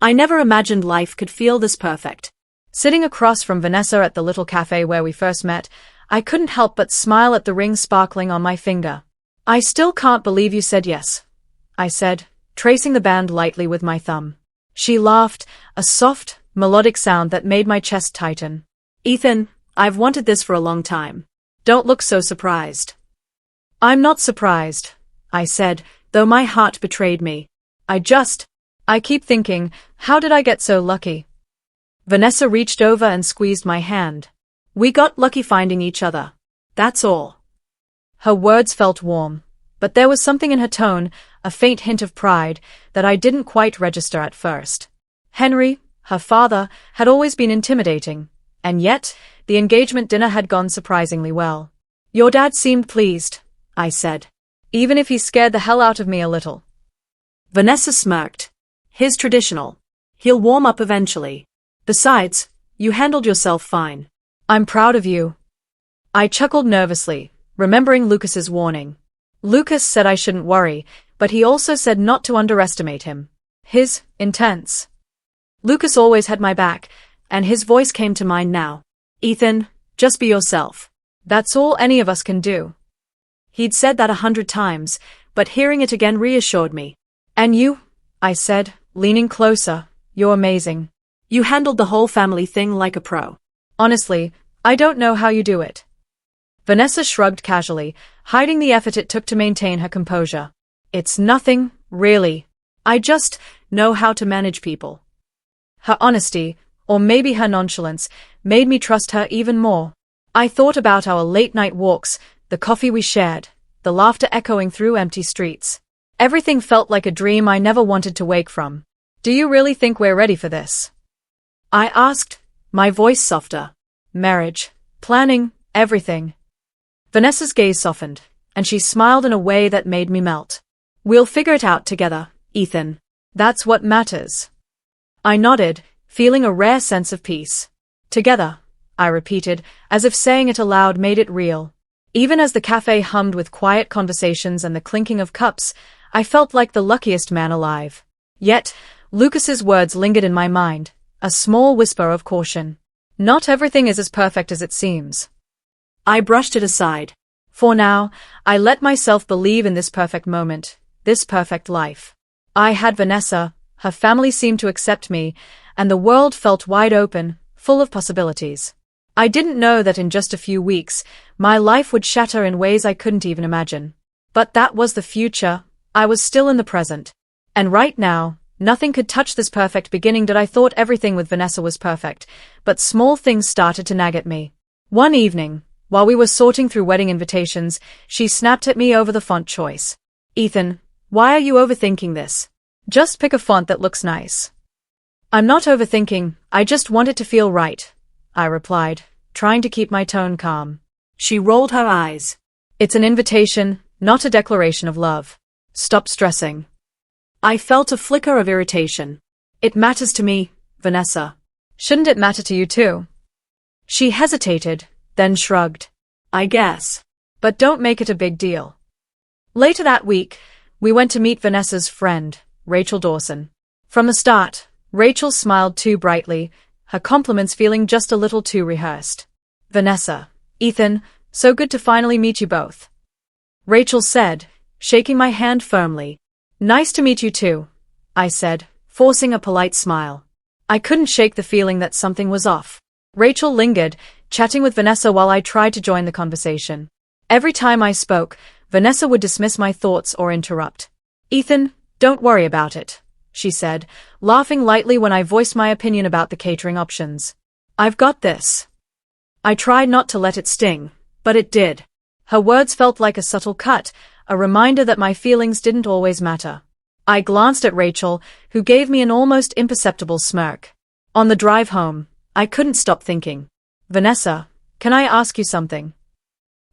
I never imagined life could feel this perfect. Sitting across from Vanessa at the little cafe where we first met, I couldn't help but smile at the ring sparkling on my finger. I still can't believe you said yes, I said, tracing the band lightly with my thumb. She laughed, a soft, melodic sound that made my chest tighten. Ethan, I've wanted this for a long time. Don't look so surprised. I'm not surprised, I said, though my heart betrayed me. I keep thinking, how did I get so lucky? Vanessa reached over and squeezed my hand. We got lucky finding each other. That's all. Her words felt warm, but there was something in her tone, a faint hint of pride, that I didn't quite register at first. Henry, her father, had always been intimidating, and yet, the engagement dinner had gone surprisingly well. Your dad seemed pleased, I said, even if he scared the hell out of me a little. Vanessa smirked. His traditional. He'll warm up eventually. Besides, you handled yourself fine. I'm proud of you. I chuckled nervously, remembering Lucas's warning. Lucas said I shouldn't worry, but he also said not to underestimate him. His intense. Lucas always had my back, and his voice came to mind now. Ethan, just be yourself. That's all any of us can do. He'd said that 100 times, but hearing it again reassured me. And you, I said, leaning closer, you're amazing. You handled the whole family thing like a pro. Honestly, I don't know how you do it. Vanessa shrugged casually, hiding the effort it took to maintain her composure. It's nothing, really. I just know how to manage people. Her honesty, or maybe her nonchalance, made me trust her even more. I thought about our late-night walks, the coffee we shared, the laughter echoing through empty streets. Everything felt like a dream I never wanted to wake from. Do you really think we're ready for this? I asked, my voice softer. Marriage, planning, everything. Vanessa's gaze softened, and she smiled in a way that made me melt. We'll figure it out together, Ethan. That's what matters. I nodded, feeling a rare sense of peace. Together, I repeated, as if saying it aloud made it real. Even as the cafe hummed with quiet conversations and the clinking of cups, I felt like the luckiest man alive. Yet, Lucas's words lingered in my mind, a small whisper of caution. Not everything is as perfect as it seems. I brushed it aside. For now, I let myself believe in this perfect moment, this perfect life. I had Vanessa, her family seemed to accept me, and the world felt wide open, full of possibilities. I didn't know that in just a few weeks, my life would shatter in ways I couldn't even imagine. But that was the future. I was still in the present. And right now, nothing could touch this perfect beginning that I thought everything with Vanessa was perfect, but small things started to nag at me. One evening, while we were sorting through wedding invitations, she snapped at me over the font choice. Ethan, why are you overthinking this? Just pick a font that looks nice. I'm not overthinking, I just want it to feel right, I replied, trying to keep my tone calm. She rolled her eyes. It's an invitation, not a declaration of love. Stop stressing. I felt a flicker of irritation. It matters to me, Vanessa. Shouldn't it matter to you too? She hesitated, then shrugged. I guess. But don't make it a big deal. Later that week, we went to meet Vanessa's friend, Rachel Dawson. From the start, Rachel smiled too brightly, her compliments feeling just a little too rehearsed. Vanessa, Ethan, so good to finally meet you both. Rachel said, shaking my hand firmly. Nice to meet you too, I said, forcing a polite smile. I couldn't shake the feeling that something was off. Rachel lingered, chatting with Vanessa while I tried to join the conversation. Every time I spoke, Vanessa would dismiss my thoughts or interrupt. Ethan, don't worry about it, she said, laughing lightly when I voiced my opinion about the catering options. I've got this. I tried not to let it sting, but it did. Her words felt like a subtle cut, a reminder that my feelings didn't always matter. I glanced at Rachel, who gave me an almost imperceptible smirk. On the drive home, I couldn't stop thinking. Vanessa, can I ask you something?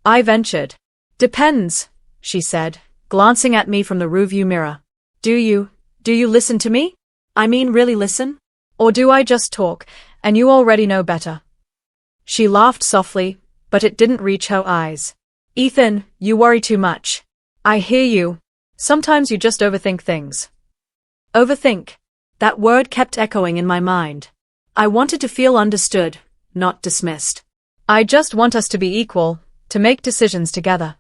I ventured. Depends, she said, glancing at me from the rearview mirror. Do you listen to me? I mean really listen? Or do I just talk, and you already know better? She laughed softly, but it didn't reach her eyes. Ethan, you worry too much. I hear you. Sometimes you just overthink things. Overthink? That word kept echoing in my mind. I wanted to feel understood, not dismissed. I just want us to be equal, to make decisions together.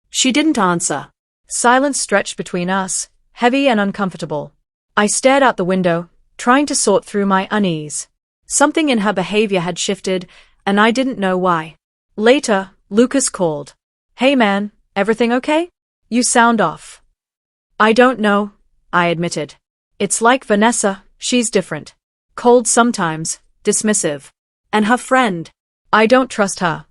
She didn't answer. Silence stretched between us, heavy and uncomfortable. I stared out the window, trying to sort through my unease. Something in her behavior had shifted, and I didn't know why. Later, Lucas called. "Hey man, everything okay? You sound off." "I don't know," I admitted. "It's like Vanessa, she's different. Cold sometimes, dismissive. And her friend. I don't trust her."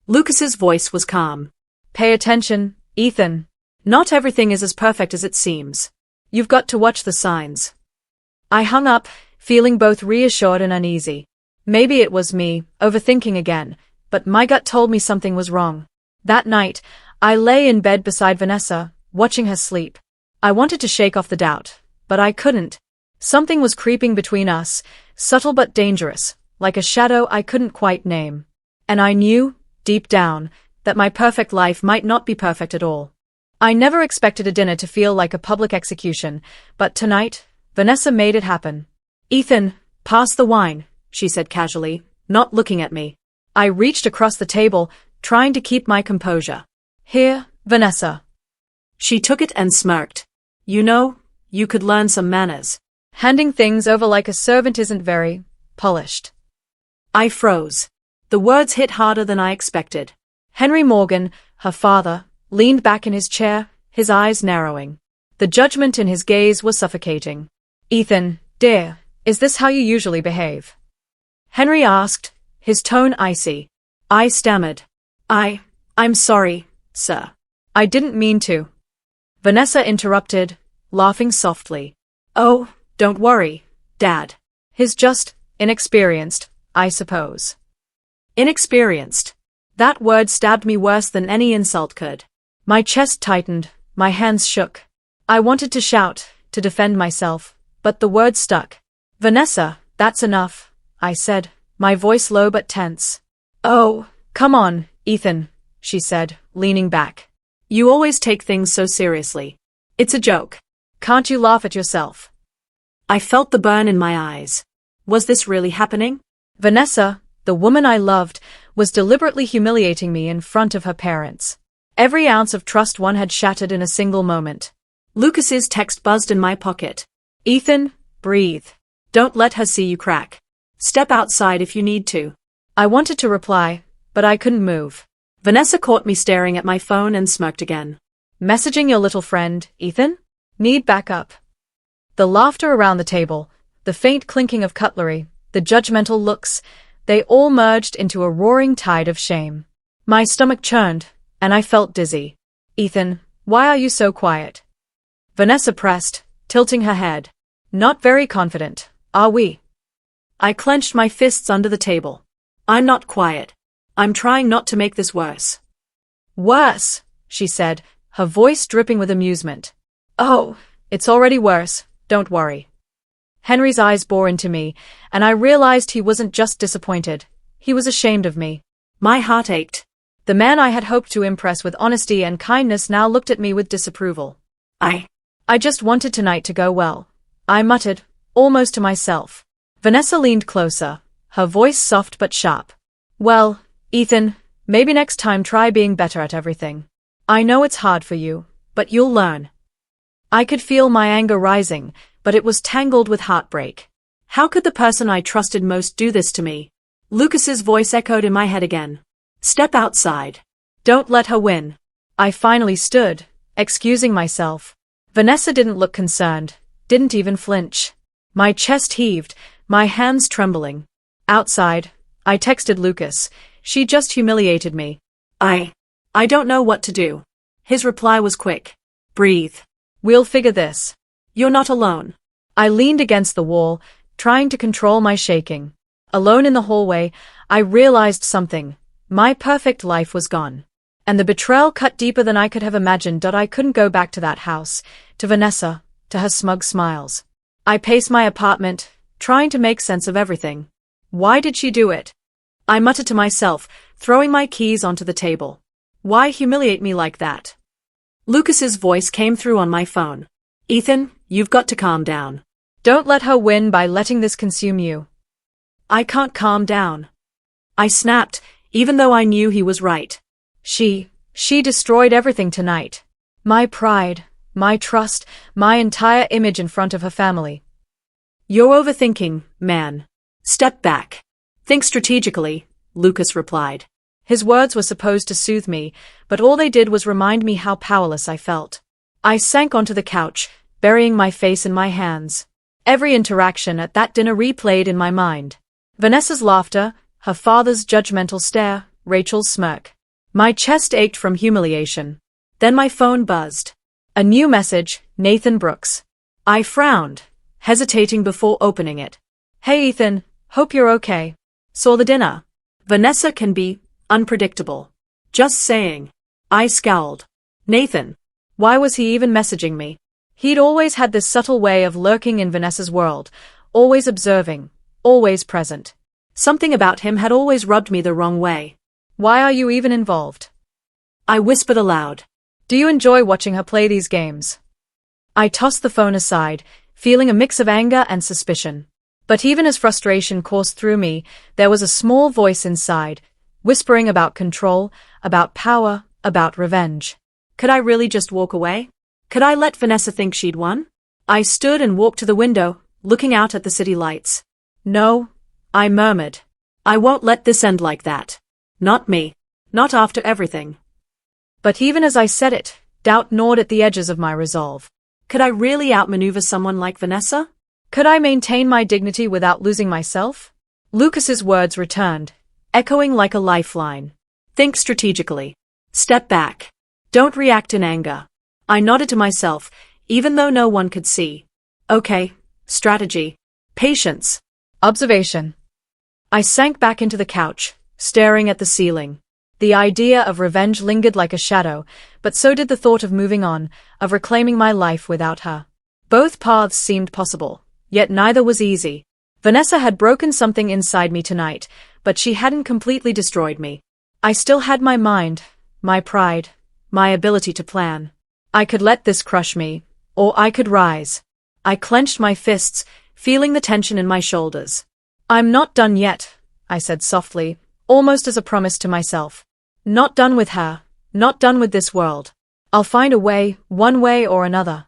Lucas's voice was calm. "Pay attention, Ethan. Not everything is as perfect as it seems. You've got to watch the signs." I hung up, feeling both reassured and uneasy. Maybe it was me, overthinking again, but my gut told me something was wrong. That night, I lay in bed beside Vanessa, watching her sleep. I wanted to shake off the doubt, but I couldn't. Something was creeping between us, subtle but dangerous, like a shadow I couldn't quite name. And I knew, deep down, that my perfect life might not be perfect at all. I never expected a dinner to feel like a public execution, but tonight, Vanessa made it happen. "Ethan, pass the wine," she said casually, not looking at me. I reached across the table, trying to keep my composure. "Here, Vanessa." She took it and smirked. "You know, you could learn some manners. Handing things over like a servant isn't very polished." I froze. The words hit harder than I expected. Henry Morgan, her father, leaned back in his chair, his eyes narrowing. The judgment in his gaze was suffocating. "Ethan, dear, is this how you usually behave?" Henry asked, his tone icy. I stammered. I'm sorry, sir. I didn't mean to." Vanessa interrupted, laughing softly. "Oh, don't worry, Dad. He's just inexperienced, I suppose." Inexperienced. That word stabbed me worse than any insult could. My chest tightened, my hands shook. I wanted to shout, to defend myself, but the words stuck. "Vanessa, that's enough," I said, my voice low but tense. "Oh, come on, Ethan," she said, leaning back. "You always take things so seriously. It's a joke. Can't you laugh at yourself?" I felt the burn in my eyes. Was this really happening? Vanessa, the woman I loved, was deliberately humiliating me in front of her parents. Every ounce of trust one had shattered in a single moment. Lucas's text buzzed in my pocket. "Ethan, breathe. Don't let her see you crack. Step outside if you need to." I wanted to reply, but I couldn't move. Vanessa caught me staring at my phone and smirked again. "Messaging your little friend, Ethan? Need backup." The laughter around the table, the faint clinking of cutlery, the judgmental looks, they all merged into a roaring tide of shame. My stomach churned, and I felt dizzy. "Ethan, why are you so quiet?" Vanessa pressed, tilting her head. "Not very confident, are we?" I clenched my fists under the table. "I'm not quiet. I'm trying not to make this worse." "Worse," she said, her voice dripping with amusement. "Oh, it's already worse, don't worry." Henry's eyes bore into me, and I realized he wasn't just disappointed, he was ashamed of me. My heart ached. The man I had hoped to impress with honesty and kindness now looked at me with disapproval. I just wanted tonight to go well," I muttered, almost to myself. Vanessa leaned closer, her voice soft but sharp. "Well, Ethan, maybe next time try being better at everything. I know it's hard for you, but you'll learn." I could feel my anger rising, but it was tangled with heartbreak. How could the person I trusted most do this to me? Lucas's voice echoed in my head again. "Step outside. Don't let her win." I finally stood, excusing myself. Vanessa didn't look concerned, didn't even flinch. My chest heaved, my hands trembling. Outside, I texted Lucas. "She just humiliated me. I don't know what to do." His reply was quick. "Breathe. We'll figure this. You're not alone." I leaned against the wall, trying to control my shaking. Alone in the hallway, I realized something. My perfect life was gone. And the betrayal cut deeper than I could have imagined. I couldn't go back to that house, to Vanessa, to her smug smiles. I paced my apartment, trying to make sense of everything. Why did she do it? I muttered to myself, throwing my keys onto the table. Why humiliate me like that? Lucas's voice came through on my phone. "Ethan, you've got to calm down. Don't let her win by letting this consume you. I can't calm down. I snapped, even though I knew he was right. She destroyed everything tonight. My pride, my trust, my entire image in front of her family. You're overthinking, man. Step back. Think strategically, Lucas replied. His words were supposed to soothe me, but all they did was remind me how powerless I felt. I sank onto the couch, burying my face in my hands. Every interaction at that dinner replayed in my mind. Vanessa's laughter, her father's judgmental stare, Rachel's smirk. My chest ached from humiliation. Then my phone buzzed. A new message, Nathan Brooks. I frowned, hesitating before opening it. Hey Ethan, hope you're okay. Saw the dinner. Vanessa can be unpredictable. Just saying. I scowled. Nathan. Why was he even messaging me? He'd always had this subtle way of lurking in Vanessa's world, always observing, always present. Something about him had always rubbed me the wrong way. Why are you even involved? I whispered aloud. Do you enjoy watching her play these games? I tossed the phone aside, feeling a mix of anger and suspicion. But even as frustration coursed through me, there was a small voice inside, whispering about control, about power, about revenge. Could I really just walk away? Could I let Vanessa think she'd won? I stood and walked to the window, looking out at the city lights. No, I murmured. I won't let this end like that. Not me. Not after everything. But even as I said it, doubt gnawed at the edges of my resolve. Could I really outmaneuver someone like Vanessa? Could I maintain my dignity without losing myself? Lucas's words returned, echoing like a lifeline. Think strategically. Step back. Don't react in anger. I nodded to myself, even though no one could see. Okay, strategy. Patience. Observation. I sank back into the couch, staring at the ceiling. The idea of revenge lingered like a shadow, but so did the thought of moving on, of reclaiming my life without her. Both paths seemed possible, yet neither was easy. Vanessa had broken something inside me tonight, but she hadn't completely destroyed me. I still had my mind, my pride, my ability to plan. I could let this crush me, or I could rise. I clenched my fists, feeling the tension in my shoulders. I'm not done yet, I said softly, almost as a promise to myself. Not done with her, not done with this world. I'll find a way, one way or another.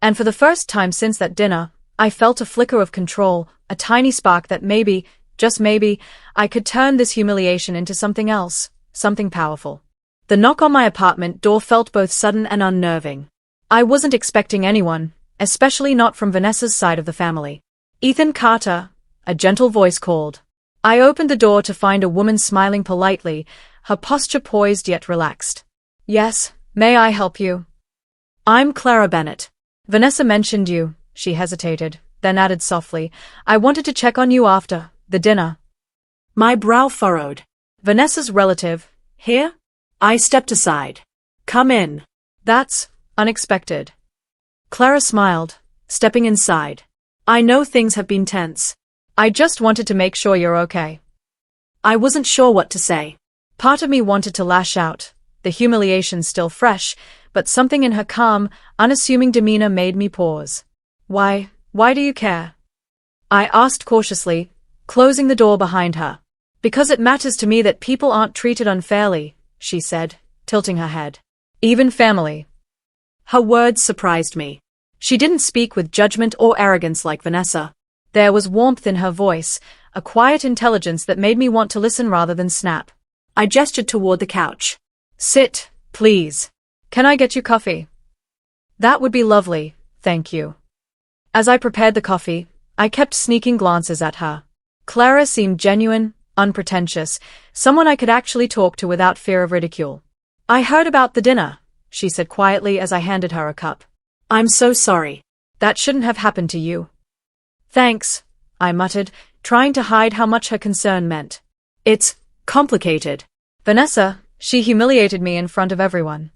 And for the first time since that dinner, I felt a flicker of control, a tiny spark that maybe, just maybe, I could turn this humiliation into something else, something powerful. The knock on my apartment door felt both sudden and unnerving. I wasn't expecting anyone, especially not from Vanessa's side of the family. Ethan Carter, a gentle voice called. I opened the door to find a woman smiling politely, her posture poised yet relaxed. Yes, may I help you? I'm Clara Bennett. Vanessa mentioned you, she hesitated, then added softly, I wanted to check on you after the dinner. My brow furrowed. Vanessa's relative, here? I stepped aside. Come in. That's unexpected. Clara smiled, stepping inside. I know things have been tense. I just wanted to make sure you're okay. I wasn't sure what to say. Part of me wanted to lash out, the humiliation still fresh, but something in her calm, unassuming demeanor made me pause. Why do you care? I asked cautiously, closing the door behind her. Because it matters to me that people aren't treated unfairly, she said, tilting her head. Even family. Her words surprised me. She didn't speak with judgment or arrogance like Vanessa. There was warmth in her voice, a quiet intelligence that made me want to listen rather than snap. I gestured toward the couch. Sit, please. Can I get you coffee? That would be lovely, thank you. As I prepared the coffee, I kept sneaking glances at her. Clara seemed genuine, unpretentious, someone I could actually talk to without fear of ridicule. I heard about the dinner, she said quietly as I handed her a cup. I'm so sorry. That shouldn't have happened to you. Thanks, I muttered, trying to hide how much her concern meant. It's complicated. Vanessa, she humiliated me in front of everyone.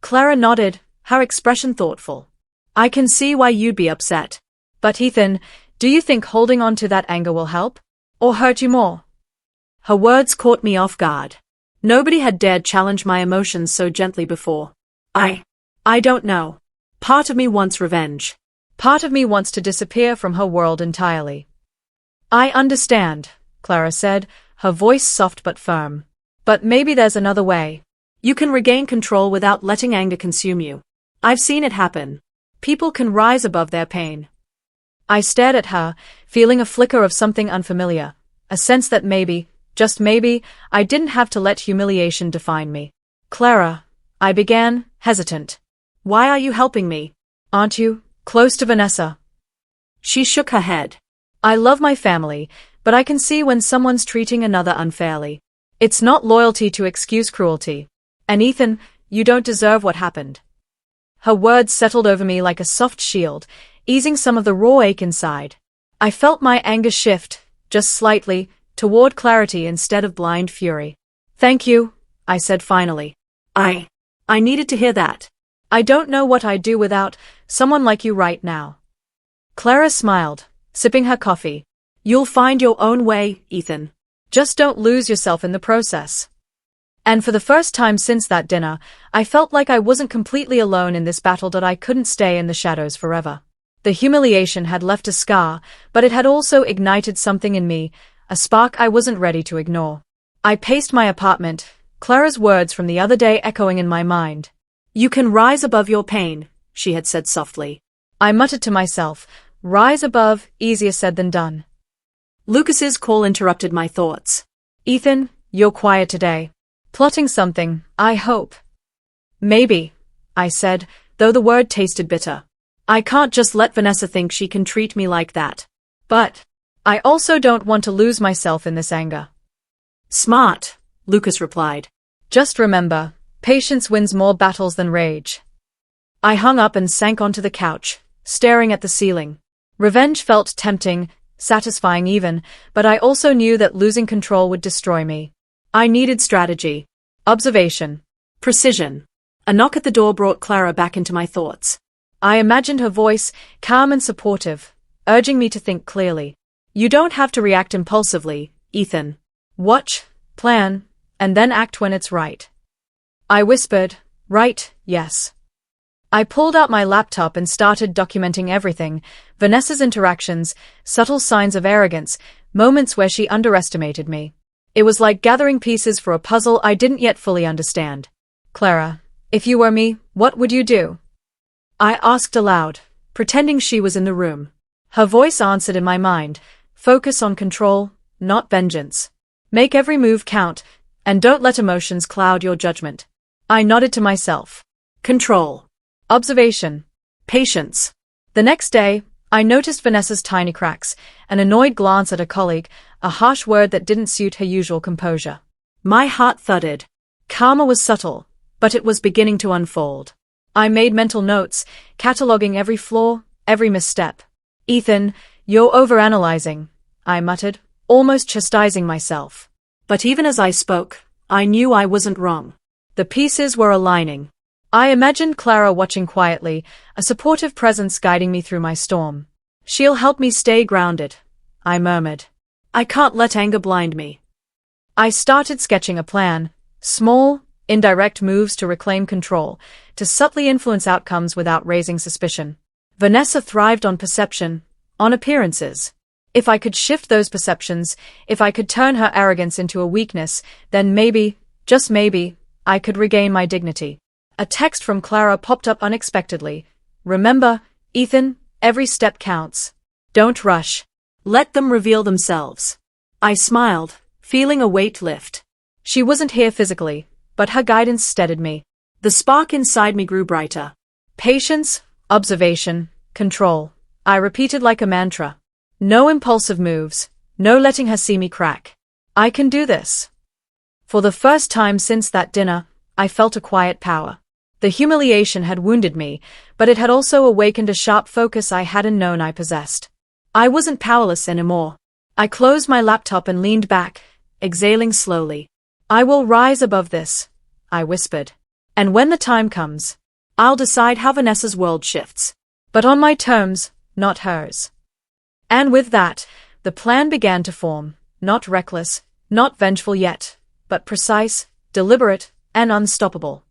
Clara nodded, her expression thoughtful. I can see why you'd be upset. But Ethan, do you think holding on to that anger will help? Or hurt you more? Her words caught me off guard. Nobody had dared challenge my emotions so gently before. I don't know. Part of me wants revenge. Part of me wants to disappear from her world entirely. I understand, Clara said, her voice soft but firm. But maybe there's another way. You can regain control without letting anger consume you. I've seen it happen. People can rise above their pain. I stared at her, feeling a flicker of something unfamiliar, a sense that maybe, just maybe, I didn't have to let humiliation define me. Clara, I began, hesitant. Why are you helping me? Aren't you close to Vanessa? She shook her head. I love my family, but I can see when someone's treating another unfairly. It's not loyalty to excuse cruelty. And Ethan, you don't deserve what happened. Her words settled over me like a soft shield, easing some of the raw ache inside. I felt my anger shift, just slightly, toward clarity instead of blind fury. Thank you, I said finally. I needed to hear that. I don't know what I'd do without someone like you right now. Clara smiled, sipping her coffee. You'll find your own way, Ethan. Just don't lose yourself in the process. And for the first time since that dinner, I felt like I wasn't completely alone in this battle, that I couldn't stay in the shadows forever. The humiliation had left a scar, but it had also ignited something in me, a spark I wasn't ready to ignore. I paced my apartment, Clara's words from the other day echoing in my mind. You can rise above your pain, she had said softly. I muttered to myself, rise above, easier said than done. Lucas's call interrupted my thoughts. Ethan, you're quiet today. Plotting something, I hope. Maybe, I said, though the word tasted bitter. I can't just let Vanessa think she can treat me like that. But I also don't want to lose myself in this anger. Smart, Lucas replied. Just remember, patience wins more battles than rage. I hung up and sank onto the couch, staring at the ceiling. Revenge felt tempting, satisfying even, but I also knew that losing control would destroy me. I needed strategy, observation, precision. A knock at the door brought Clara back into my thoughts. I imagined her voice, calm and supportive, urging me to think clearly. You don't have to react impulsively, Ethan. Watch, plan, and then act when it's right. I whispered, right, yes. I pulled out my laptop and started documenting everything, Vanessa's interactions, subtle signs of arrogance, moments where she underestimated me. It was like gathering pieces for a puzzle I didn't yet fully understand. Clara, if you were me, what would you do? I asked aloud, pretending she was in the room. Her voice answered in my mind, focus on control, not vengeance. Make every move count, and don't let emotions cloud your judgment. I nodded to myself. Control. Observation. Patience. The next day, I noticed Vanessa's tiny cracks, an annoyed glance at a colleague, a harsh word that didn't suit her usual composure. My heart thudded. Karma was subtle, but it was beginning to unfold. I made mental notes, cataloging every flaw, every misstep. Ethan, you're overanalyzing, I muttered, almost chastising myself. But even as I spoke, I knew I wasn't wrong. The pieces were aligning. I imagined Clara watching quietly, a supportive presence guiding me through my storm. She'll help me stay grounded, I murmured. I can't let anger blind me. I started sketching a plan, small, indirect moves to reclaim control, to subtly influence outcomes without raising suspicion. Vanessa thrived on perception, on appearances. If I could shift those perceptions, if I could turn her arrogance into a weakness, then maybe, just maybe, I could regain my dignity. A text from Clara popped up unexpectedly. Remember, Ethan, every step counts. Don't rush. Let them reveal themselves. I smiled, feeling a weight lift. She wasn't here physically, but her guidance steadied me. The spark inside me grew brighter. Patience, observation, control. I repeated like a mantra. No impulsive moves, no letting her see me crack. I can do this. For the first time since that dinner, I felt a quiet power. The humiliation had wounded me, but it had also awakened a sharp focus I hadn't known I possessed. I wasn't powerless anymore. I closed my laptop and leaned back, exhaling slowly. I will rise above this, I whispered. And when the time comes, I'll decide how Vanessa's world shifts. But on my terms, not hers. And with that, the plan began to form, not reckless, not vengeful yet, but precise, deliberate, and unstoppable.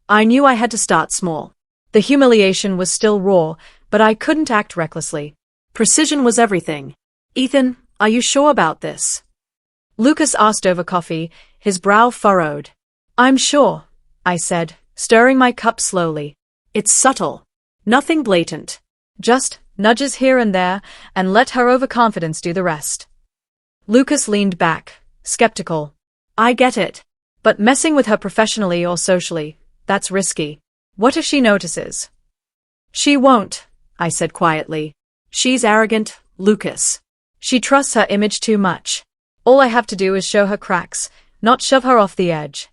I knew I had to start small. The humiliation was still raw, but I couldn't act recklessly. Precision was everything. Ethan, are you sure about this? Lucas asked over coffee, his brow furrowed. I'm sure, I said, stirring my cup slowly. It's subtle. Nothing blatant. Just nudges here and there, and let her overconfidence do the rest. Lucas leaned back, skeptical. I get it. But messing with her professionally or socially, that's risky. What if she notices? She won't, I said quietly. She's arrogant, Lucas. She trusts her image too much. All I have to do is show her cracks, not shove her off the edge.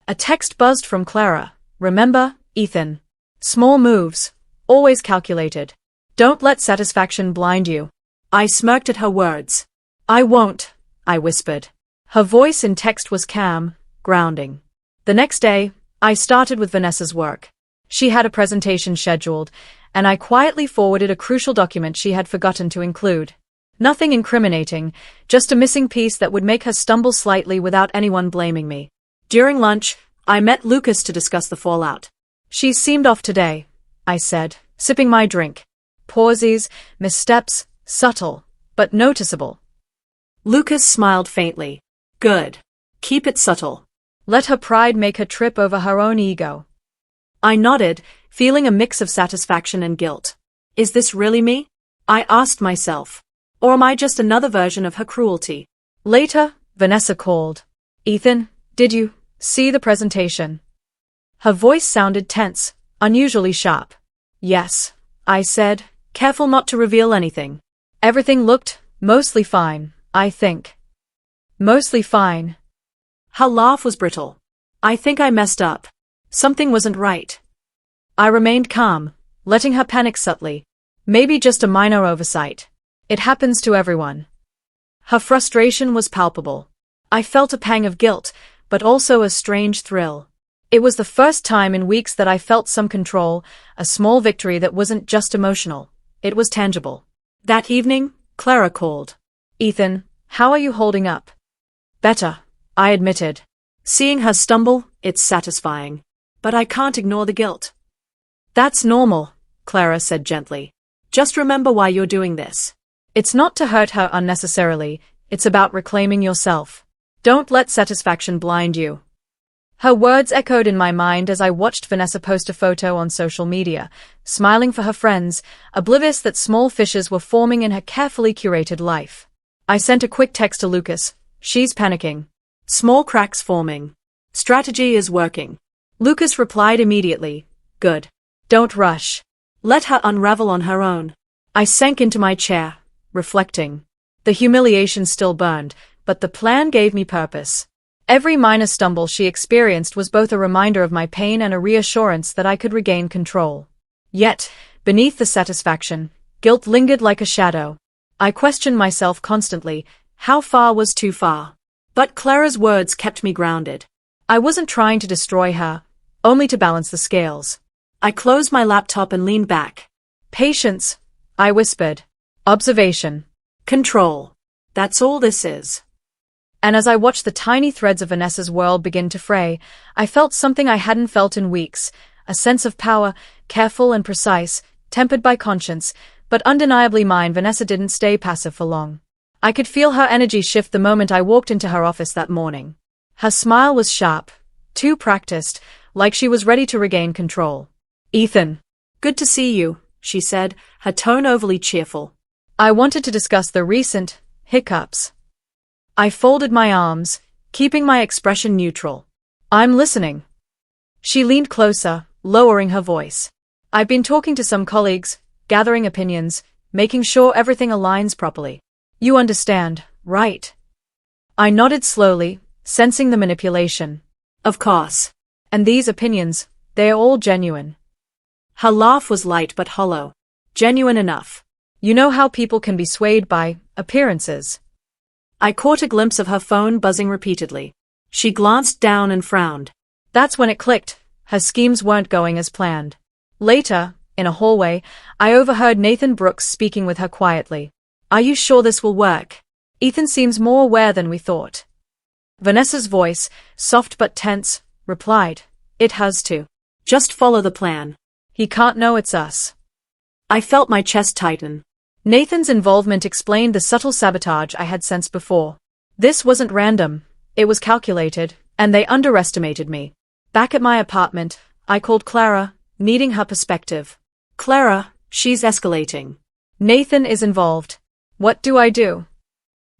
A text buzzed from Clara. Remember, Ethan. Small moves, always calculated. Don't let satisfaction blind you. I smirked at her words. I won't, I whispered. Her voice in text was calm, grounding. The next day, I started with Vanessa's work. She had a presentation scheduled, and I quietly forwarded a crucial document she had forgotten to include. Nothing incriminating, just a missing piece that would make her stumble slightly without anyone blaming me. During lunch, I met Lucas to discuss the fallout. She seemed off today, I said, sipping my drink. Pauses, missteps, subtle, but noticeable. Lucas smiled faintly. Good. Keep it subtle. Let her pride make her trip over her own ego. I nodded, feeling a mix of satisfaction and guilt. Is this really me? I asked myself. Or am I just another version of her cruelty? Later, Vanessa called. Ethan, did you see the presentation? Her voice sounded tense, unusually sharp. Yes, I said, careful not to reveal anything. Everything looked mostly fine, I think. Mostly fine. Her laugh was brittle. I think I messed up. Something wasn't right. I remained calm, letting her panic subtly. Maybe just a minor oversight. It happens to everyone. Her frustration was palpable. I felt a pang of guilt, but also a strange thrill. It was the first time in weeks that I felt some control, a small victory that wasn't just emotional. It was tangible. That evening, Clara called. Ethan, how are you holding up? Better, I admitted. Seeing her stumble, it's satisfying. But I can't ignore the guilt. That's normal, Clara said gently. Just remember why you're doing this. It's not to hurt her unnecessarily, it's about reclaiming yourself. Don't let satisfaction blind you. Her words echoed in my mind as I watched Vanessa post a photo on social media, smiling for her friends, oblivious that small fissures were forming in her carefully curated life. I sent a quick text to Lucas. She's panicking. Small cracks forming. Strategy is working. Lucas replied immediately. Good. Don't rush. Let her unravel on her own. I sank into my chair, reflecting. The humiliation still burned, but the plan gave me purpose. Every minor stumble she experienced was both a reminder of my pain and a reassurance that I could regain control. Yet, beneath the satisfaction, guilt lingered like a shadow. I questioned myself constantly. How far was too far? But Clara's words kept me grounded. I wasn't trying to destroy her, only to balance the scales. I closed my laptop and leaned back. Patience, I whispered. Observation. Control. That's all this is. And as I watched the tiny threads of Vanessa's world begin to fray, I felt something I hadn't felt in weeks, a sense of power, careful and precise, tempered by conscience, but undeniably mine. Vanessa didn't stay passive for long. I could feel her energy shift the moment I walked into her office that morning. Her smile was sharp, too practiced, like she was ready to regain control. Ethan. Good to see you, she said, her tone overly cheerful. I wanted to discuss the recent hiccups. I folded my arms, keeping my expression neutral. I'm listening. She leaned closer, lowering her voice. I've been talking to some colleagues, gathering opinions, making sure everything aligns properly. You understand, right? I nodded slowly, sensing the manipulation. Of course. And these opinions, they're all genuine. Her laugh was light but hollow. Genuine enough. You know how people can be swayed by appearances. I caught a glimpse of her phone buzzing repeatedly. She glanced down and frowned. That's when it clicked. Her schemes weren't going as planned. Later, in a hallway, I overheard Nathan Brooks speaking with her quietly. Are you sure this will work? Ethan seems more aware than we thought. Vanessa's voice, soft but tense, replied. It has to. Just follow the plan. He can't know it's us. I felt my chest tighten. Nathan's involvement explained the subtle sabotage I had sensed before. This wasn't random, it was calculated, and they underestimated me. Back at my apartment, I called Clara, needing her perspective. Clara, she's escalating. Nathan is involved. What do I do?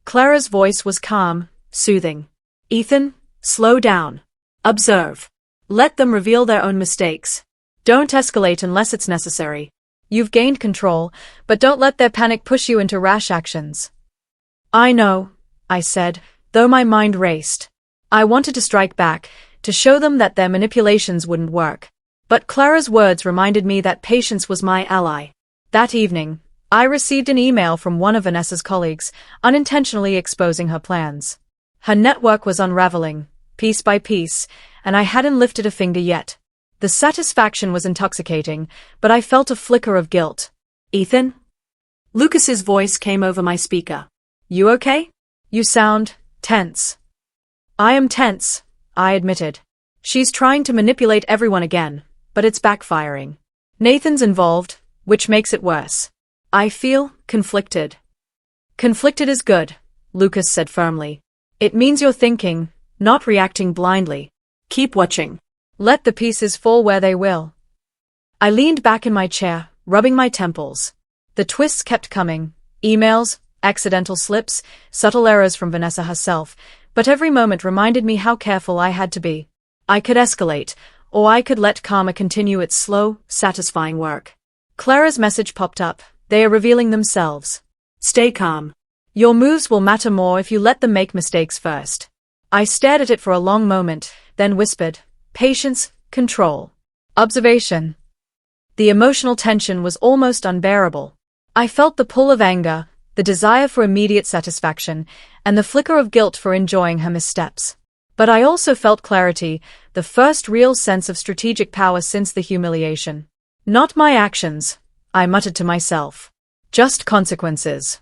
Clara's voice was calm, soothing. Ethan, slow down. Observe. Let them reveal their own mistakes. Don't escalate unless it's necessary. You've gained control, but don't let their panic push you into rash actions. I know, I said, though my mind raced. I wanted to strike back, to show them that their manipulations wouldn't work. But Clara's words reminded me that patience was my ally. That evening, I received an email from one of Vanessa's colleagues, unintentionally exposing her plans. Her network was unraveling, piece by piece, and I hadn't lifted a finger yet. The satisfaction was intoxicating, but I felt a flicker of guilt. Ethan? Lucas's voice came over my speaker. You okay? You sound tense. I am tense, I admitted. She's trying to manipulate everyone again, but it's backfiring. Nathan's involved, which makes it worse. I feel conflicted. Conflicted is good, Lucas said firmly. It means you're thinking, not reacting blindly. Keep watching. Let the pieces fall where they will. I leaned back in my chair, rubbing my temples. The twists kept coming. Emails, accidental slips, subtle errors from Vanessa herself, but every moment reminded me how careful I had to be. I could escalate, or I could let karma continue its slow, satisfying work. Clara's message popped up. They are revealing themselves. Stay calm. Your moves will matter more if you let them make mistakes first. I stared at it for a long moment, then whispered, patience, control, observation. The emotional tension was almost unbearable. I felt the pull of anger, the desire for immediate satisfaction, and the flicker of guilt for enjoying her missteps. But I also felt clarity, the first real sense of strategic power since the humiliation. Not my actions, I muttered to myself. Just consequences.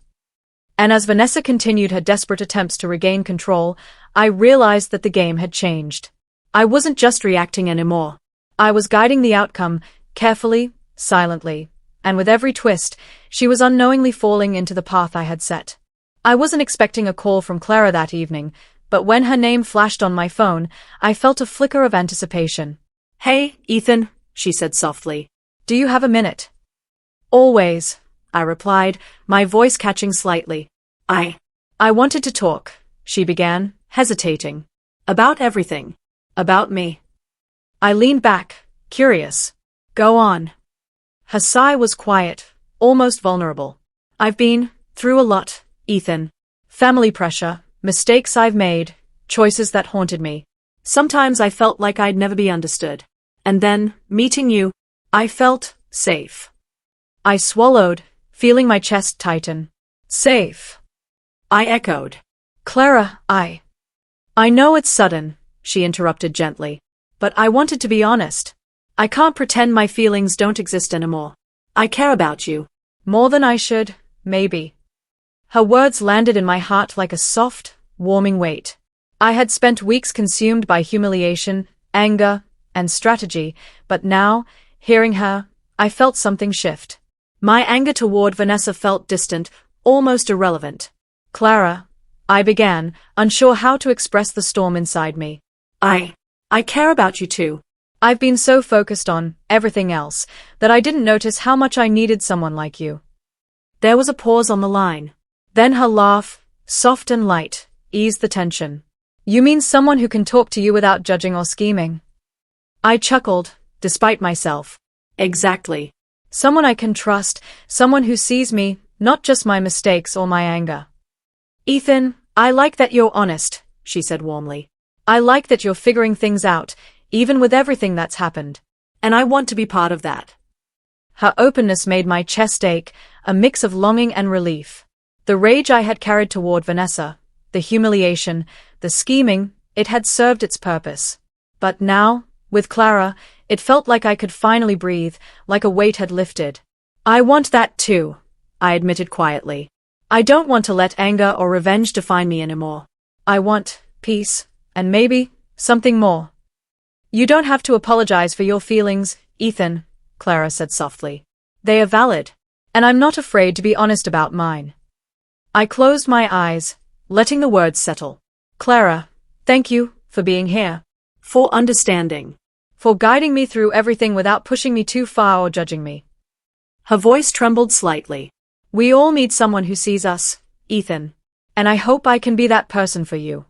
And as Vanessa continued her desperate attempts to regain control, I realized that the game had changed. I wasn't just reacting anymore. I was guiding the outcome, carefully, silently, and with every twist, she was unknowingly falling into the path I had set. I wasn't expecting a call from Clara that evening, but when her name flashed on my phone, I felt a flicker of anticipation. Hey, Ethan, she said softly. Do you have a minute? Always, I replied, my voice catching slightly. I wanted to talk, she began, hesitating. About everything. About me. I leaned back, curious. Go on. Her sigh was quiet, almost vulnerable. I've been through a lot, Ethan. Family pressure, mistakes I've made, choices that haunted me. Sometimes I felt like I'd never be understood. And then, meeting you, I felt safe. I swallowed, feeling my chest tighten. Safe. I echoed. Clara, I know it's sudden, she interrupted gently. But I wanted to be honest. I can't pretend my feelings don't exist anymore. I care about you. More than I should, maybe. Her words landed in my heart like a soft, warming weight. I had spent weeks consumed by humiliation, anger, and strategy, but now, hearing her, I felt something shift. My anger toward Vanessa felt distant, almost irrelevant. Clara, I began, unsure how to express the storm inside me. I care about you too. I've been so focused on everything else that I didn't notice how much I needed someone like you. There was a pause on the line. Then her laugh, soft and light, eased the tension. You mean someone who can talk to you without judging or scheming? I chuckled, despite myself. Exactly. Someone I can trust, someone who sees me, not just my mistakes or my anger. Ethan, I like that you're honest, she said warmly. I like that you're figuring things out, even with everything that's happened. And I want to be part of that. Her openness made my chest ache, a mix of longing and relief. The rage I had carried toward Vanessa, the humiliation, the scheming, it had served its purpose. But now, with Clara, it felt like I could finally breathe, like a weight had lifted. I want that too, I admitted quietly. I don't want to let anger or revenge define me anymore. I want peace, and maybe something more. You don't have to apologize for your feelings, Ethan, Clara said softly. They are valid. And I'm not afraid to be honest about mine. I closed my eyes, letting the words settle. Clara, thank you for being here. For understanding. For guiding me through everything without pushing me too far or judging me. Her voice trembled slightly. We all need someone who sees us, Ethan. And I hope I can be that person for you.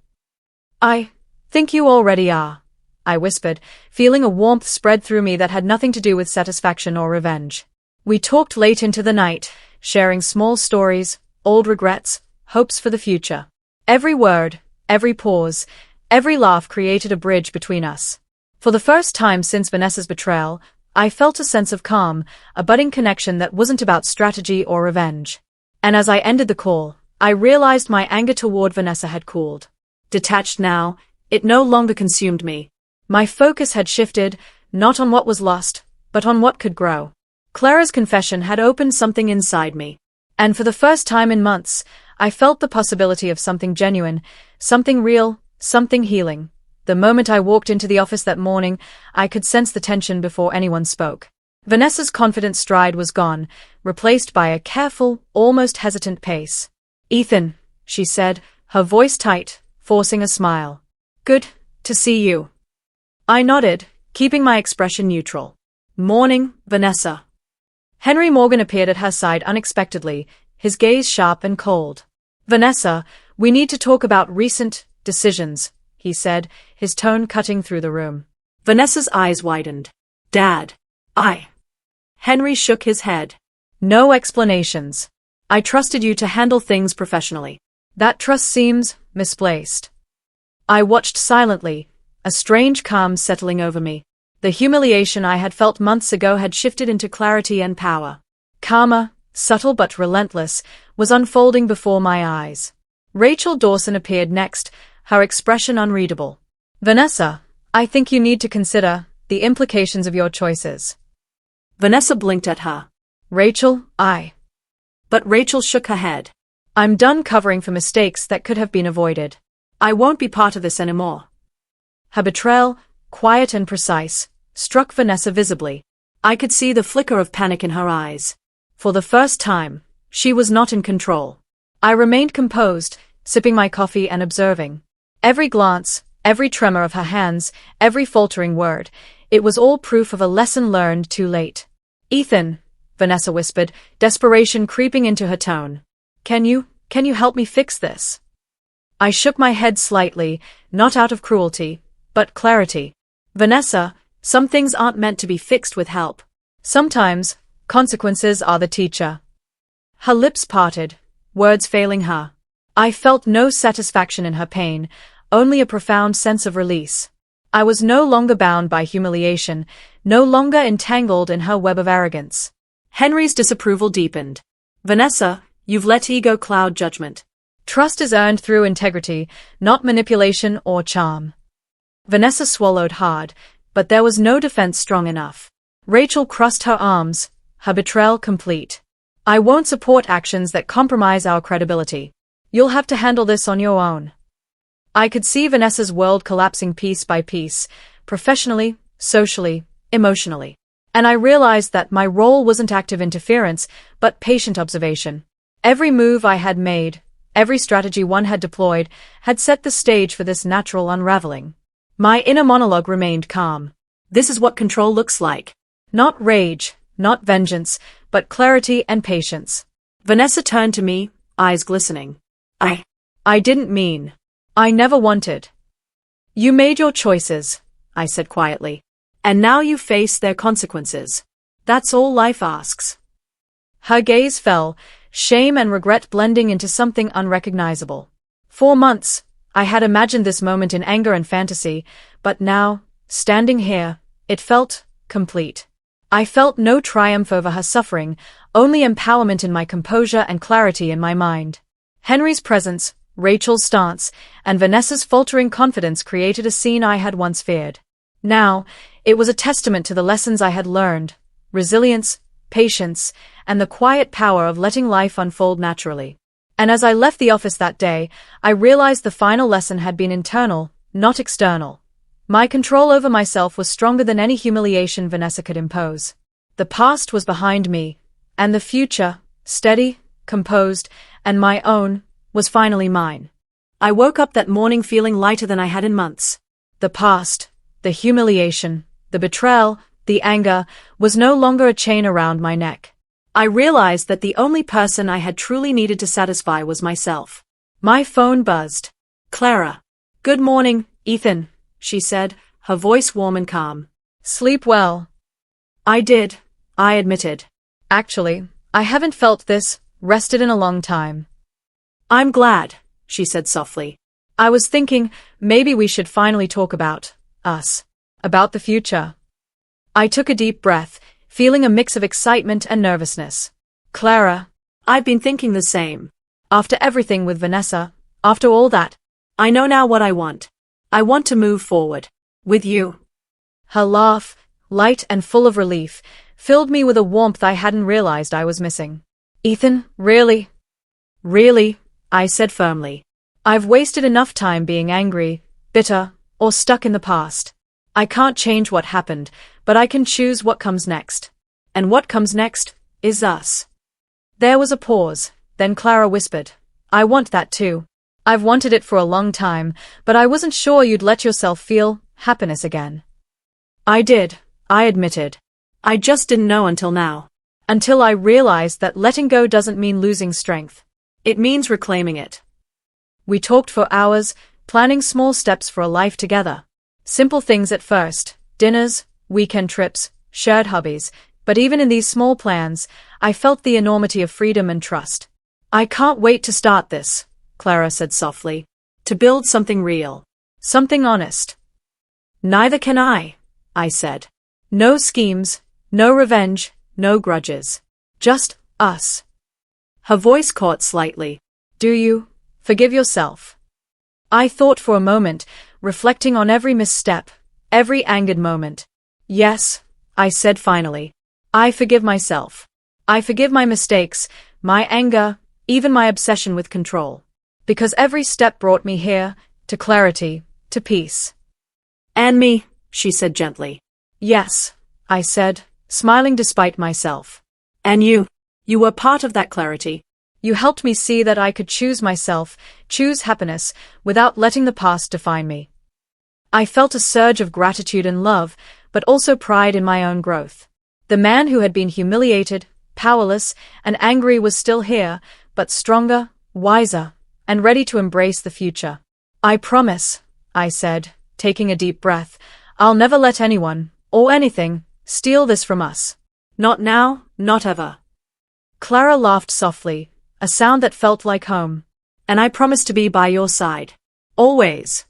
I think you already are, I whispered, feeling a warmth spread through me that had nothing to do with satisfaction or revenge. We talked late into the night, sharing small stories, old regrets, hopes for the future. Every word, every pause, every laugh created a bridge between us. For the first time since Vanessa's betrayal, I felt a sense of calm, a budding connection that wasn't about strategy or revenge. And as I ended the call, I realized my anger toward Vanessa had cooled. Detached now, it no longer consumed me. My focus had shifted, not on what was lost, but on what could grow. Clara's confession had opened something inside me. And for the first time in months, I felt the possibility of something genuine, something real, something healing. The moment I walked into the office that morning, I could sense the tension before anyone spoke. Vanessa's confident stride was gone, replaced by a careful, almost hesitant pace. Ethan, she said, her voice tight, forcing a smile. Good to see you. I nodded, keeping my expression neutral. Morning, Vanessa. Henry Morgan appeared at her side unexpectedly, his gaze sharp and cold. Vanessa, we need to talk about recent decisions, he said, his tone cutting through the room. Vanessa's eyes widened. Dad. Henry shook his head. No explanations. I trusted you to handle things professionally. That trust seems misplaced. I watched silently, a strange calm settling over me. The humiliation I had felt months ago had shifted into clarity and power. Karma, subtle but relentless, was unfolding before my eyes. Rachel Dawson appeared next, her expression unreadable. Vanessa, I think you need to consider the implications of your choices. Vanessa blinked at her. Rachel, But Rachel shook her head. I'm done covering for mistakes that could have been avoided. I won't be part of this anymore. Her betrayal, quiet and precise, struck Vanessa visibly. I could see the flicker of panic in her eyes. For the first time, she was not in control. I remained composed, sipping my coffee and observing. Every glance, every tremor of her hands, every faltering word, it was all proof of a lesson learned too late. Ethan, Vanessa whispered, desperation creeping into her tone. Can you help me fix this? I shook my head slightly, not out of cruelty, but clarity. Vanessa, some things aren't meant to be fixed with help. Sometimes, consequences are the teacher. Her lips parted, words failing her. I felt no satisfaction in her pain, only a profound sense of release. I was no longer bound by humiliation, no longer entangled in her web of arrogance. Henry's disapproval deepened. Vanessa, you've let ego cloud judgment. Trust is earned through integrity, not manipulation or charm. Vanessa swallowed hard, but there was no defense strong enough. Rachel crossed her arms, her betrayal complete. I won't support actions that compromise our credibility. You'll have to handle this on your own. I could see Vanessa's world collapsing piece by piece, professionally, socially, emotionally. And I realized that my role wasn't active interference, but patient observation. Every move I had made, every strategy one had deployed, had set the stage for this natural unraveling. My inner monologue remained calm. This is what control looks like. Not rage, not vengeance, but clarity and patience. Vanessa turned to me, eyes glistening. I didn't mean. I never wanted. You made your choices, I said quietly. And now you face their consequences. That's all life asks. Her gaze fell, shame and regret blending into something unrecognizable. For months, I had imagined this moment in anger and fantasy, but now, standing here, it felt complete. I felt no triumph over her suffering, only empowerment in my composure and clarity in my mind. Henry's presence, Rachel's stance, and Vanessa's faltering confidence created a scene I had once feared. Now, it was a testament to the lessons I had learned, resilience, patience, and the quiet power of letting life unfold naturally. And as I left the office that day, I realized the final lesson had been internal, not external. My control over myself was stronger than any humiliation Vanessa could impose. The past was behind me, And the future, steady, composed, and my own, was finally mine. I woke up that morning feeling lighter than I had in months. The past, the humiliation, the betrayal, the anger, was no longer a chain around my neck. I realized that the only person I had truly needed to satisfy was myself. My phone buzzed. Clara. "Good morning, Ethan," she said, her voice warm and calm. "Sleep well?" I did, I admitted. "Actually, I haven't felt this rested in a long time." "I'm glad," she said softly. "I was thinking maybe we should finally talk about us, about the future." I took a deep breath, feeling a mix of excitement and nervousness. "Clara." "I've been thinking the same. After everything with Vanessa, after all that, I know now what I want. I want to move forward. With you." Her laugh, light and full of relief, filled me with a warmth I hadn't realized I was missing. "Ethan, really?" "Really," I said firmly. "I've wasted enough time being angry, bitter, or stuck in the past. I can't change what happened, but I can choose what comes next. And what comes next is us." There was a pause, then Clara whispered, "I want that too. I've wanted it for a long time, but I wasn't sure you'd let yourself feel happiness again." "I did," I admitted. "I just didn't know until now. Until I realized that letting go doesn't mean losing strength. It means reclaiming it." We talked for hours, planning small steps for a life together. Simple things at first, dinners, weekend trips, shared hobbies, but even in these small plans, I felt the enormity of freedom and trust. "I can't wait to start this," Clara said softly. "To build something real. Something honest." "Neither can I," I said. "No schemes, no revenge, no grudges. Just us." Her voice caught slightly. "Do you forgive yourself?" I thought for a moment, reflecting on every misstep, every angered moment. "Yes," I said finally. "I forgive myself. I forgive my mistakes, my anger, even my obsession with control. Because every step brought me here, to clarity, to peace." "And me," she said gently. "Yes," I said, smiling despite myself. "And you. You were part of that clarity. You helped me see that I could choose myself, choose happiness, without letting the past define me." I felt a surge of gratitude and love, but also pride in my own growth. The man who had been humiliated, powerless, and angry was still here, but stronger, wiser, and ready to embrace the future. "I promise," I said, taking a deep breath, "I'll never let anyone, or anything, steal this from us. Not now, not ever." Clara laughed softly, a sound that felt like home. "And I promise to be by your side. Always."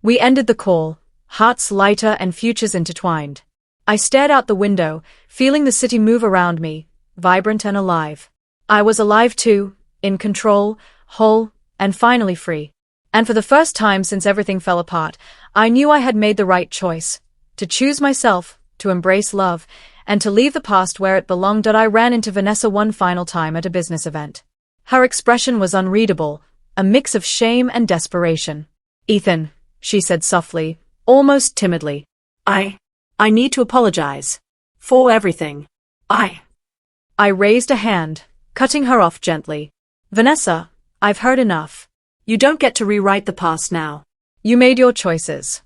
We ended the call, hearts lighter and futures intertwined. I stared out the window, feeling the city move around me, vibrant and alive. I was alive too, in control, whole, and finally free. And for the first time since everything fell apart, I knew I had made the right choice. To choose myself, to embrace love, and to leave the past where it belonged. I ran into Vanessa one final time at a business event. Her expression was unreadable, a mix of shame and desperation. "Ethan," she said softly, almost timidly. I need to apologize. For everything. I raised a hand, cutting her off gently. "Vanessa, I've heard enough. You don't get to rewrite the past now. You made your choices."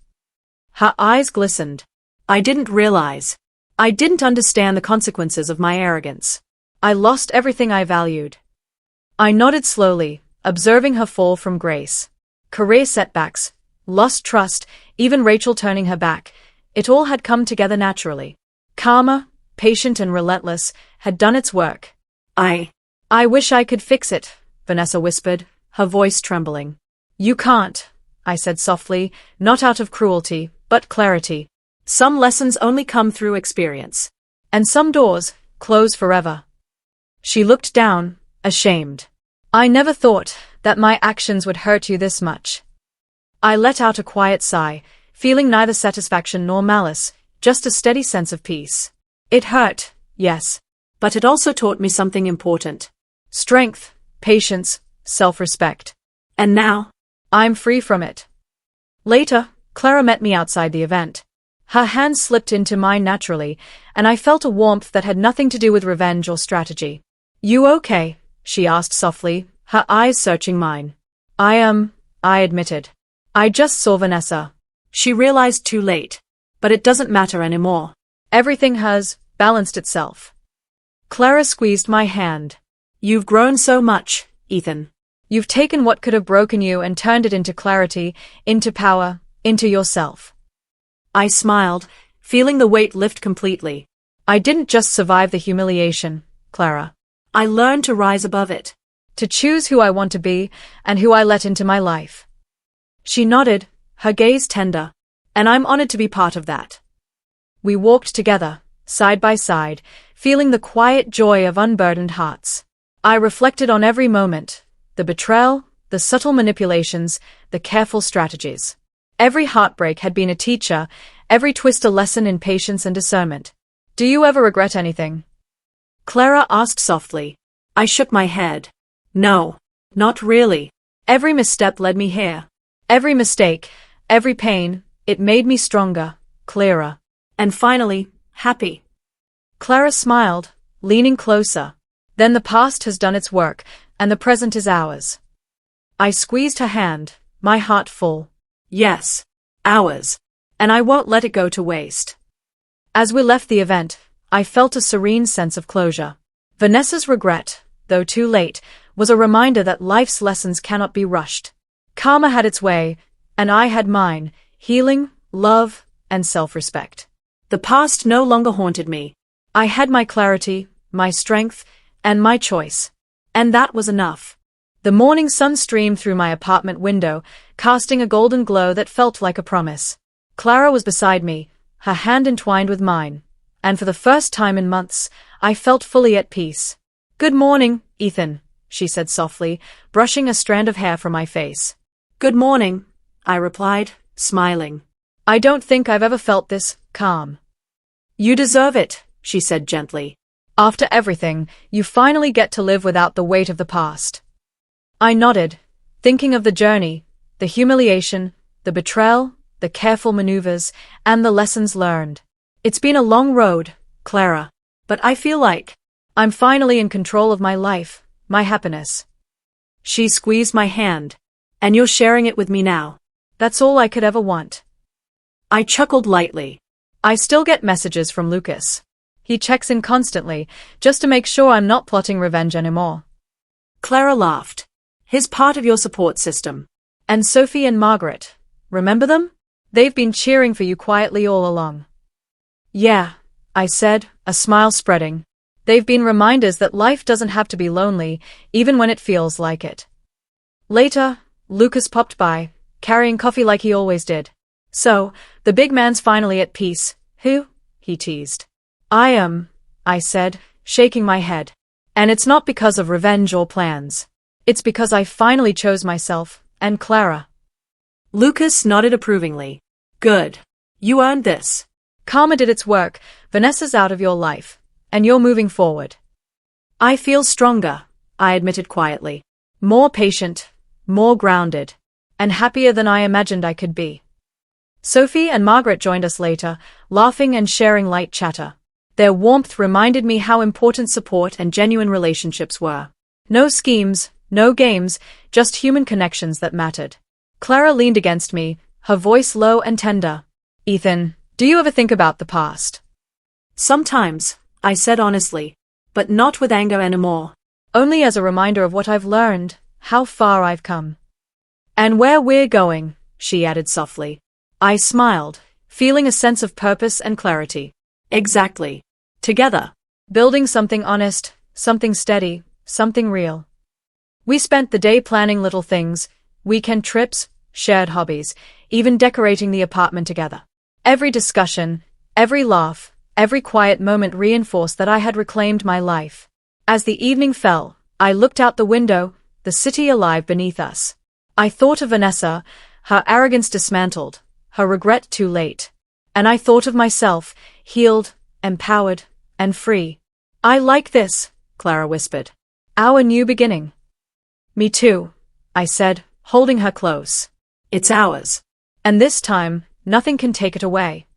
Her eyes glistened. "I didn't realize. I didn't understand the consequences of my arrogance. I lost everything I valued." I nodded slowly, observing her fall from grace. Career setbacks, lost trust, even Rachel turning her back, it all had come together naturally. Karma, patient and relentless, had done its work. I wish I could fix it," Vanessa whispered, her voice trembling. "You can't," I said softly, not out of cruelty, but clarity. Some lessons only come through experience. And some doors close forever." She looked down, ashamed. "I never thought that my actions would hurt you this much." I let out a quiet sigh, feeling neither satisfaction nor malice, just a steady sense of peace. It hurt, yes. But it also taught me something important. Strength, patience, self-respect. And now? I'm free from it. Later, Clara met me outside the event. Her hand slipped into mine naturally, and I felt a warmth that had nothing to do with revenge or strategy. "You okay?" she asked softly, her eyes searching mine. I admitted. "I just saw Vanessa." She realized too late. But it doesn't matter anymore. Everything has balanced itself. Clara squeezed my hand. You've grown so much, Ethan. You've taken what could have broken you and turned it into clarity, into power, into yourself. I smiled, feeling the weight lift completely. I didn't just survive the humiliation, Clara. I learned to rise above it. To choose who I want to be, and who I let into my life. She nodded, her gaze tender. And I'm honored to be part of that. We walked together, side by side, feeling the quiet joy of unburdened hearts. I reflected on every moment, the betrayal, the subtle manipulations, the careful strategies. Every heartbreak had been a teacher, every twist a lesson in patience and discernment. Do you ever regret anything? Clara asked softly. I shook my head. No, not really. Every misstep led me here. Every mistake, every pain, it made me stronger, clearer. And finally, happy. Clara smiled, leaning closer. Then the past has done its work, and the present is ours. I squeezed her hand, my heart full. Yes, ours. And I won't let it go to waste. As we left the event, I felt a serene sense of closure. Vanessa's regret, though too late, was a reminder that life's lessons cannot be rushed. Karma had its way, and I had mine, healing, love, and self-respect. The past no longer haunted me. I had my clarity, my strength, and my choice. And that was enough. The morning sun streamed through my apartment window, casting a golden glow that felt like a promise. Clara was beside me, her hand entwined with mine, and for the first time in months, I felt fully at peace. "Good morning, Ethan," she said softly, brushing a strand of hair from my face. "Good morning," I replied, smiling. "I don't think I've ever felt this calm." "You deserve it," she said gently. "After everything, you finally get to live without the weight of the past." I nodded, thinking of the journey, the humiliation, the betrayal, the careful maneuvers, and the lessons learned. It's been a long road, Clara, but I feel like I'm finally in control of my life, my happiness. She squeezed my hand. And you're sharing it with me now. That's all I could ever want. I chuckled lightly. I still get messages from Lucas. He checks in constantly, just to make sure I'm not plotting revenge anymore. Clara laughed. He's part of your support system. And Sophie and Margaret, remember them? They've been cheering for you quietly all along. Yeah, I said, a smile spreading. They've been reminders that life doesn't have to be lonely, even when it feels like it. Later, Lucas popped by, carrying coffee like he always did. "So, the big man's finally at peace, who?" he teased. I said, shaking my head. "And it's not because of revenge or plans. It's because I finally chose myself, and Clara." Lucas nodded approvingly. "Good. You earned this." "Karma did its work, Vanessa's out of your life, and you're moving forward." "I feel stronger," I admitted quietly. "More patient, more grounded, and happier than I imagined I could be." Sophie and Margaret joined us later, laughing and sharing light chatter. Their warmth reminded me how important support and genuine relationships were. No schemes, no games, just human connections that mattered. Clara leaned against me, her voice low and tender. "Ethan, do you ever think about the past?" "Sometimes," I said honestly, "but not with anger anymore." "Only as a reminder of what I've learned, how far I've come. And where we're going," she added softly. I smiled, feeling a sense of purpose and clarity. Exactly. Together. Building something honest, something steady, something real. We spent the day planning little things, weekend trips, shared hobbies, even decorating the apartment together. Every discussion, every laugh, every quiet moment reinforced that I had reclaimed my life. As the evening fell, I looked out the window, the city alive beneath us. I thought of Vanessa, her arrogance dismantled, her regret too late. And I thought of myself, healed, empowered, and free. "I like this," Clara whispered. "Our new beginning." "Me too," I said, holding her close. "It's ours. And this time, nothing can take it away."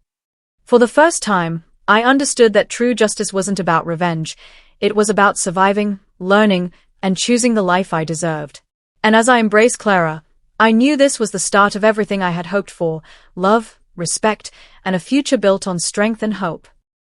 For the first time, I understood that true justice wasn't about revenge. It was about surviving, learning, and choosing the life I deserved. And as I embraced Clara, I knew this was the start of everything I had hoped for: love, respect, and a future built on strength and hope.